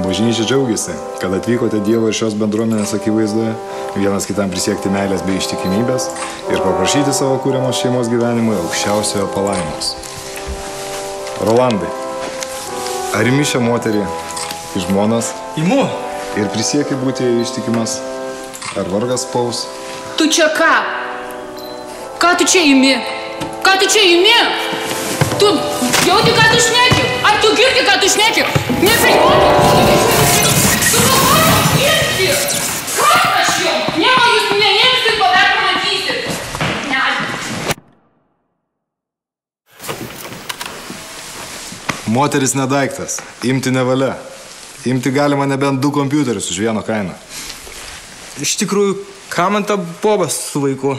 Bažnyčia džiaugiasi, kad atvykote Dievo ir šios bendruomenės akivaizdoje, vienas kitam prisiekti meilės bei ištikimybės ir paprašyti savo kūriamos šeimos gyvenimui aukščiausiojo palaimos. Rolandai, ar imi šią moterį į žmonas? Imu. Ir prisieki būti ištikimas? Ar vargas spaus? Tu čia ką? Ką tu čia imi? Ką tu čia imi? Tu jauti, ką tu šneki? Ar tu girdi, ką tu šneki? Neprijuoti! Tu galvoji girdi! Ką aš jau? Nieko jūs neimsit, o dar pamatysit! Ne. Moteris nedaiktas. Imti nevalia. Imti galima nebent 2 kompiuterius už vieną kainą. Iš tikrųjų, ką man ta bobas su vaiku?